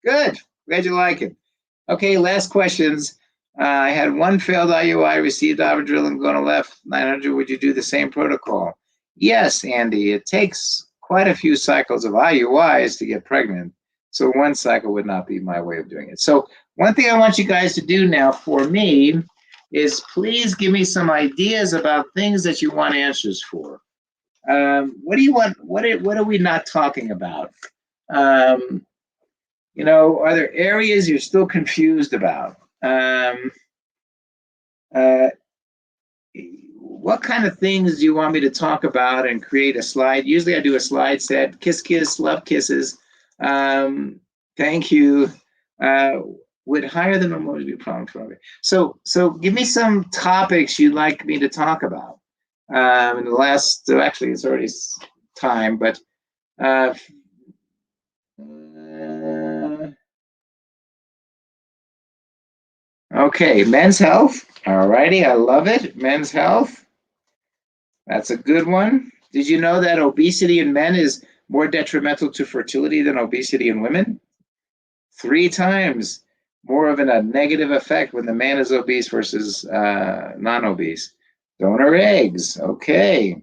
Good. Glad you like it. Okay, last questions. I had 1 failed IUI, received Avadril and Gonalef 900. Would you do the same protocol? Yes, Andy. It takes quite a few cycles of IUIs to get pregnant. So 1 cycle would not be my way of doing it. So one thing I want you guys to do now for me is please give me some ideas about things that you want answers for. What do you want? What are we not talking about? Are there areas you're still confused about? What kind of things do you want me to talk about and create a slide? Usually I do a slide set. Kiss, kiss, love kisses. Thank you. would higher than normal be a problem for me. So give me some topics you'd like me to talk about. In the last, actually, it's already time, but uh, okay, men's health. All righty, I love it. Men's health. That's a good one. Did you know that obesity in men is more detrimental to fertility than obesity in women? 3 times more of a negative effect when the man is obese versus non-obese. Donor eggs, okay.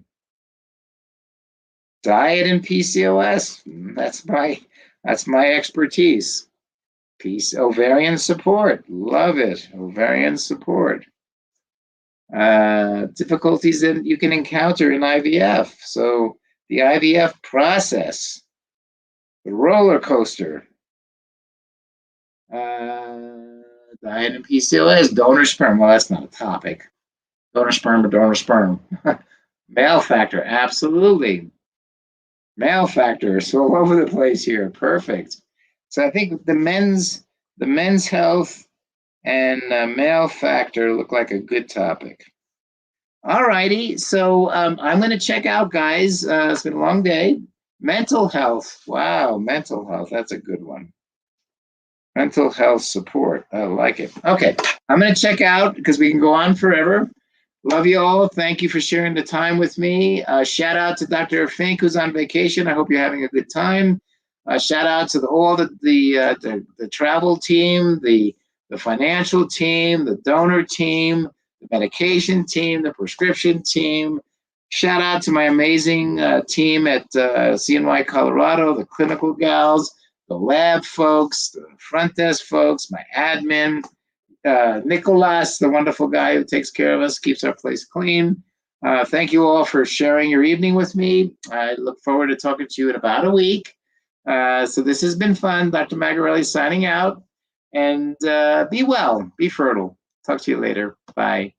Diet and PCOS, that's my expertise. Ovarian support, love it. Ovarian support. Difficulties that you can encounter in IVF. So the IVF process, the roller coaster. Diet and PCOS, donor sperm. Well, that's not a topic. Donor sperm or donor sperm. Male factor, absolutely. Male factor, so all over the place here. Perfect. So I think the men's health and male factor look like a good topic. All righty. So I'm going to check out, guys. It's been a long day. Mental health. Wow, mental health. That's a good one. Mental health support. I like it. Okay, I'm going to check out because we can go on forever. Love you all. Thank you for sharing the time with me. Shout out to Dr. Fink, who's on vacation. I hope you're having a good time. Shout out to all the travel team, the financial team, the donor team, the medication team, the prescription team. Shout out to my amazing team at CNY Colorado, the clinical gals, the lab folks, the front desk folks, my admin, Nicolas, the wonderful guy who takes care of us, keeps our place clean. Thank you all for sharing your evening with me. I look forward to talking to you in about a week. So this has been fun. Dr. Magarelli signing out. And be well, be fertile. Talk to you later. Bye.